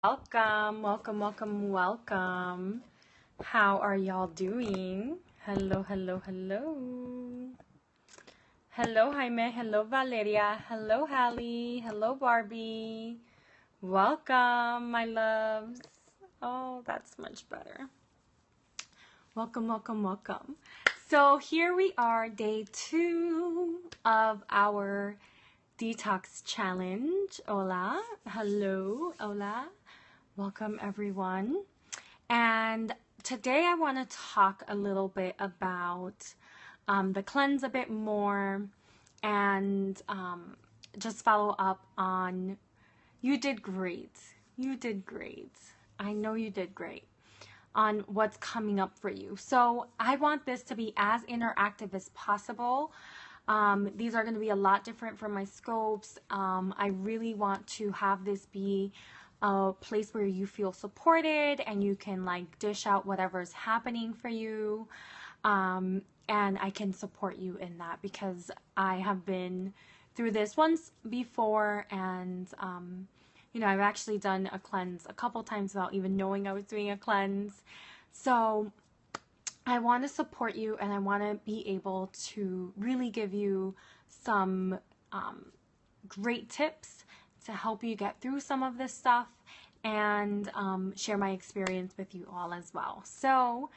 Welcome, welcome, welcome, welcome. How are y'all doing? Hello, hello, hello. Hello, Jaime. Hello, Valeria. Hello, Hallie. Hello, Barbie. Welcome, my loves. Oh, that's much better. Welcome, welcome, welcome. So here we are, day 2 of our Detox challenge. Hola. Hello. Hola. Welcome, everyone. And today I want to talk a little bit about the cleanse a bit more and just follow up on you did great. You did great. I know you did great on what's coming up for you. So I want this to be as interactive as possible. These are going to be a lot different from my scopes. I really want to have this be a place where you feel supported and you can like dish out whatever's happening for you. And I can support you in that because I have been through this once before, and you know, I've actually done a cleanse a couple times without even knowing I was doing a cleanse. So I want to support you, and I want to be able to really give you some great tips to help you get through some of this stuff, and share my experience with you all as well. So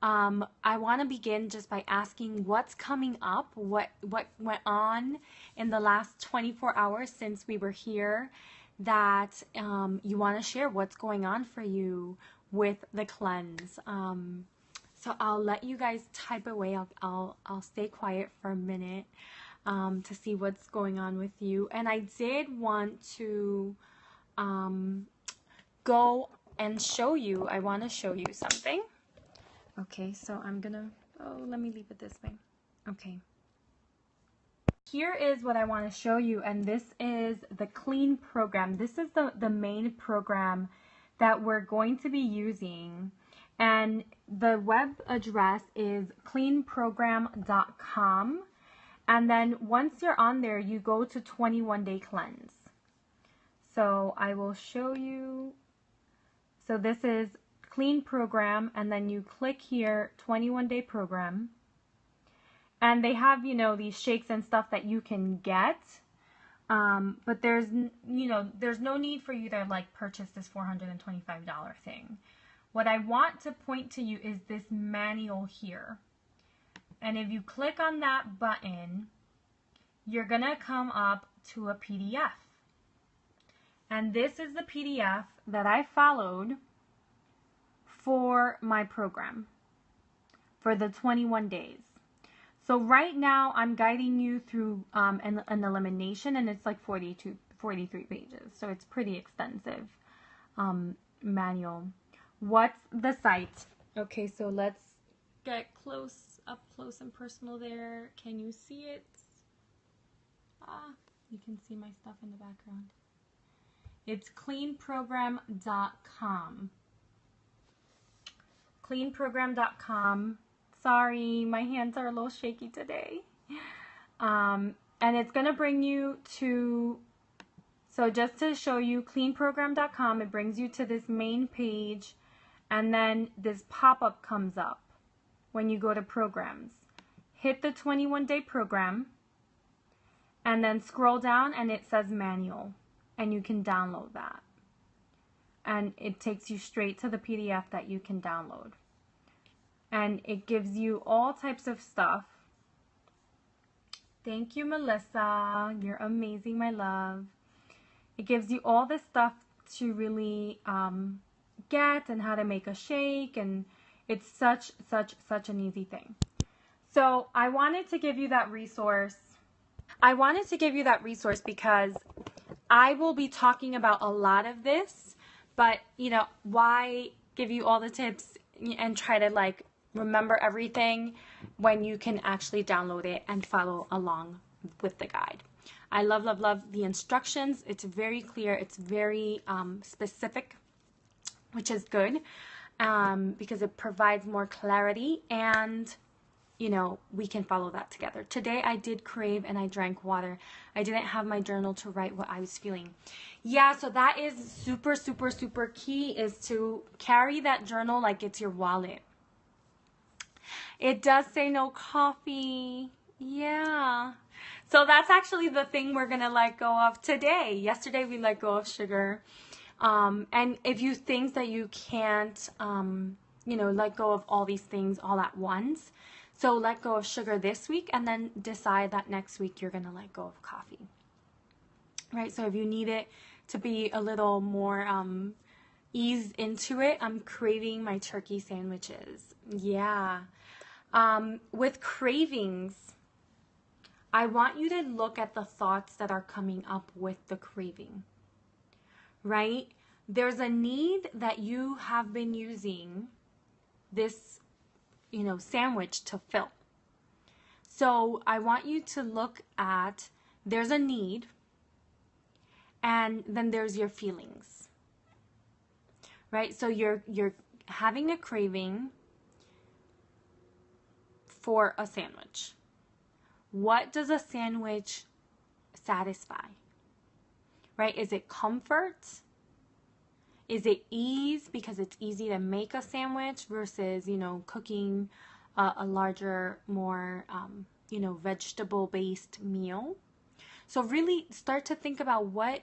I want to begin just by asking what's coming up, what went on in the last 24 hours since we were here that you want to share what's going on for you with the cleanse. So I'll let you guys type away. I'll stay quiet for a minute to see what's going on with you. And I did want to go and show you. I want to show you something. Okay, so I'm gonna, let me leave it this way. Okay. Here is what I want to show you, and this is the clean program. This is the main program that we're going to be using. And the web address is cleanprogram.com. And then once you're on there, you go to 21-day cleanse. So I will show you. So this is clean program, and then you click here, 21-day program. And they have, you know, these shakes and stuff that you can get. But there's, you know, there's no need for you to like purchase this $425 thing. What I want to point to you is this manual here. And if you click on that button, you're going to come up to a PDF. And this is the PDF that I followed for my program for the 21 days. So right now I'm guiding you through an elimination, and it's like 43 pages. So it's pretty extensive manual. What's the site? Okay, so let's get up close and personal there. Can you see it? You can see my stuff in the background. It's cleanprogram.com. Cleanprogram.com. Sorry, my hands are a little shaky today. And it's going to bring you to, so just to show you, cleanprogram.com, it brings you to this main page, and then this pop-up comes up when you go to programs. Hit the 21-day program, and then scroll down, and it says manual, and you can download that. And it takes you straight to the PDF that you can download. And it gives you all types of stuff. Thank you, Melissa. You're amazing, my love. It gives you all this stuff to really get, and how to make a shake, and it's such an easy thing. So I wanted to give you that resource. Because I will be talking about a lot of this, but you know, why give you all the tips and try to like remember everything when you can actually download it and follow along with the guide. I love the instructions. It's very clear. It's very specific, which is good because it provides more clarity. And you know, we can follow that together. Today I did crave and I drank water. I didn't have my journal to write what I was feeling. Yeah, so that is super, super, super key, is to carry that journal like it's your wallet. It does say no coffee. Yeah. So that's actually the thing we're going to let go of today. Yesterday we let go of sugar. And if you think that you can't, you know, let go of all these things all at once, so let go of sugar this week and then decide that next week you're going to let go of coffee. Right? So if you need it to be a little more eased into it, I'm craving my turkey sandwiches. Yeah. With cravings, I want you to look at the thoughts that are coming up with the craving. Right? There's a need that you have been using this, you know, sandwich to fill. So I want you to look at, there's a need, and then there's your feelings. Right? So you're having a craving for a sandwich. What does a sandwich satisfy? Right? Is it comfort? Is it ease because it's easy to make a sandwich versus, you know, cooking a larger, more, you know, vegetable-based meal? So really start to think about what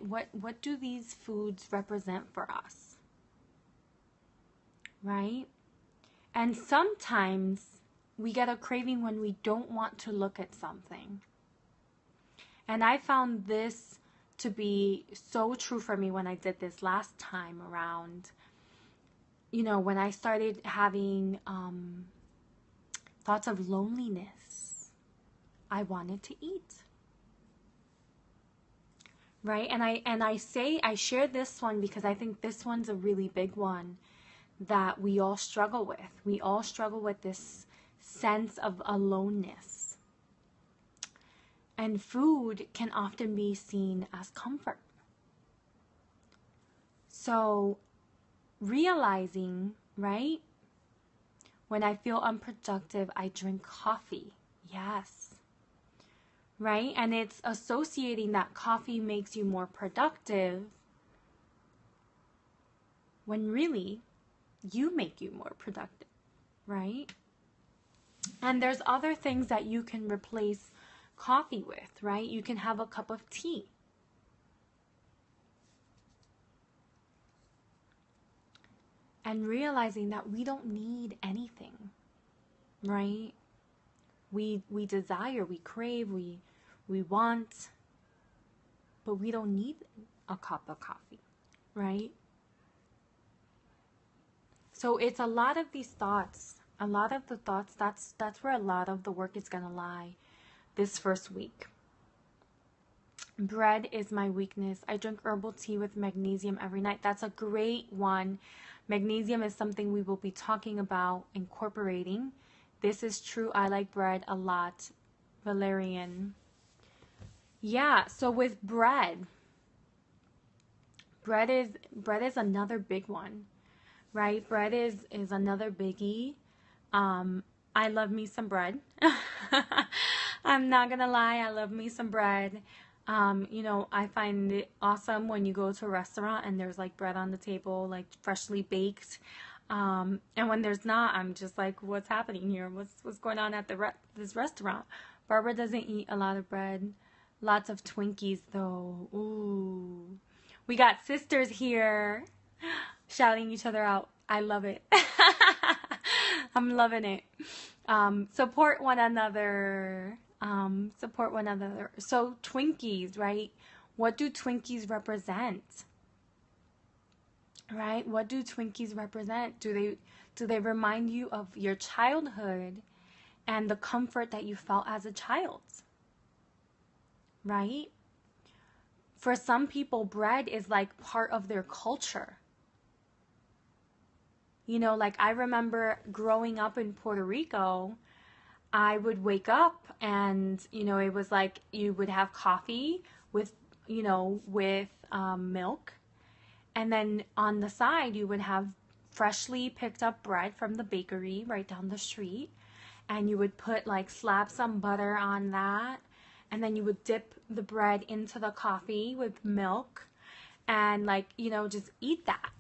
do these foods represent for us, right? And sometimes we get a craving when we don't want to look at something. And I found this to be so true for me when I did this last time around. You know, when I started having thoughts of loneliness, I wanted to eat. Right? And I share this one because I think this one's a really big one that we all struggle with. We all struggle with this sense of aloneness. And food can often be seen as comfort. So realizing, right, when I feel unproductive, I drink coffee. Yes. Right? And it's associating that coffee makes you more productive when really you make you more productive. Right? And there's other things that you can replace coffee with, right? You can have a cup of tea. And realizing that we don't need anything, right? We desire, we crave, we want, but we don't need a cup of coffee, right? So it's a lot of these thoughts, a lot of the thoughts, that's where a lot of the work is going to lie this first week. Bread is my weakness. I drink herbal tea with magnesium every night. That's a great one. Magnesium is something we will be talking about incorporating. This is true. I like bread a lot. Valerian. Yeah, so with bread is another big one, right? Bread is another biggie. I love me some bread. I'm not gonna lie, I love me some bread. You know, I find it awesome when you go to a restaurant and there's like bread on the table, like freshly baked. And when there's not, I'm just like, what's happening here? What's going on at this restaurant? Barbara doesn't eat a lot of bread. Lots of Twinkies though. Ooh. We got sisters here shouting each other out. I love it. I'm loving it. Support one another. Support one another. So Twinkies, right? What do Twinkies represent? Right? What do Twinkies represent? Do they remind you of your childhood and the comfort that you felt as a child? Right? For some people, bread is like part of their culture. You know, like I remember growing up in Puerto Rico, I would wake up and, you know, it was like you would have coffee with, you know, with milk. And then on the side, you would have freshly picked up bread from the bakery right down the street. and you would put like slap some butter on that, and then you would dip the bread into the coffee with milk and like, you know, just eat that.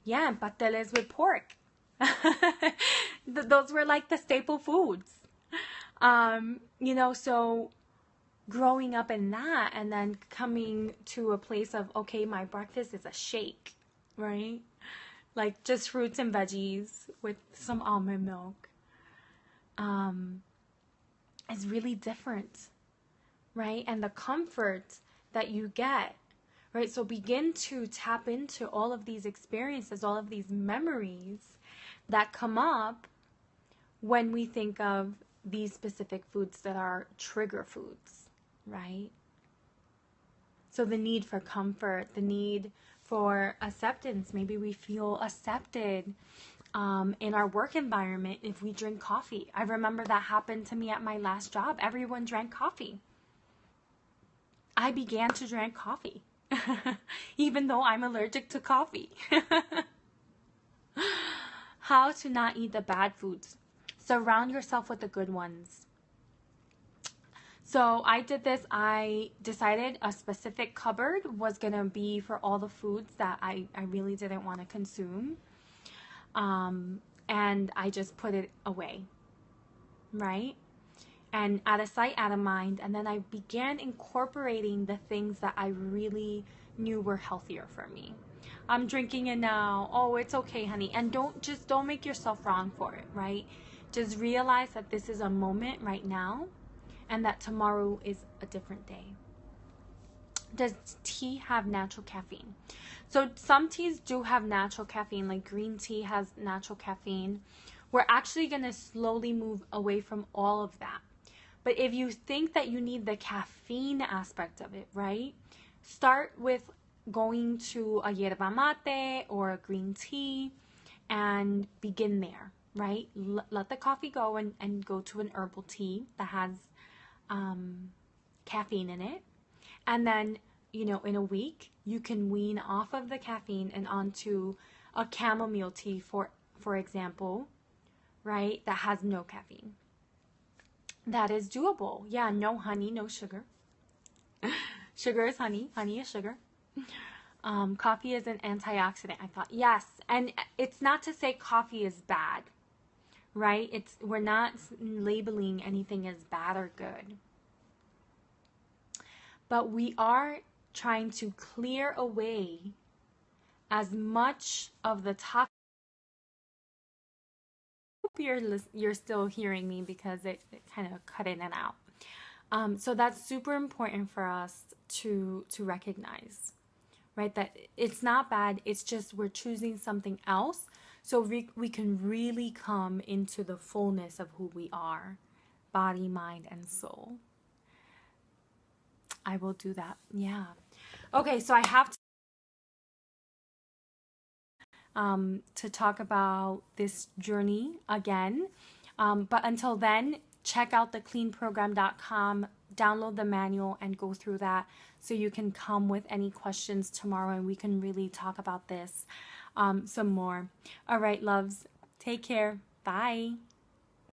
Yeah, and pateles with pork. Those were like the staple foods. You know, so growing up in that and then coming to a place of, okay, my breakfast is a shake, right? Like just fruits and veggies with some almond milk. Is really different, right? And the comfort that you get, right? So begin to tap into all of these experiences, all of these memories that come up when we think of these specific foods that are trigger foods, right? So the need for comfort, the need for acceptance. Maybe we feel accepted in our work environment if we drink coffee. I remember that happened to me at my last job. Everyone drank coffee. I began to drink coffee, even though I'm allergic to coffee. How to not eat the bad foods. Surround yourself with the good ones. So I did this. I decided a specific cupboard was going to be for all the foods that I really didn't want to consume. And I just put it away, right? And out of sight, out of mind. And then I began incorporating the things that I really knew were healthier for me. I'm drinking it now. Oh, it's okay, honey. And don't make yourself wrong for it, right? Just realize that this is a moment right now and that tomorrow is a different day. Does tea have natural caffeine? So some teas do have natural caffeine, like green tea has natural caffeine. We're actually going to slowly move away from all of that. But if you think that you need the caffeine aspect of it, right? Start with going to a yerba mate or a green tea and begin there, right? Let the coffee go and go to an herbal tea that has caffeine in it. And then, you know, in a week, you can wean off of the caffeine and onto a chamomile tea, for example, right? That has no caffeine. That is doable. Yeah, no honey, no sugar. Sugar is honey. Honey is sugar. Coffee is an antioxidant, I thought. Yes, and it's not to say coffee is bad, right? We're not labeling anything as bad or good. But we are trying to clear away as much of the toxins. I hope you're still hearing me because it kind of cut in and out. So that's super important for us to recognize, right? That it's not bad. It's just we're choosing something else so we can really come into the fullness of who we are, body, mind, and soul. I will do that. Yeah. Okay, so I have to talk about this journey again. But until then, check out thecleanprogram.com, download the manual, and go through that so you can come with any questions tomorrow and we can really talk about this some more. All right, loves. Take care. Bye.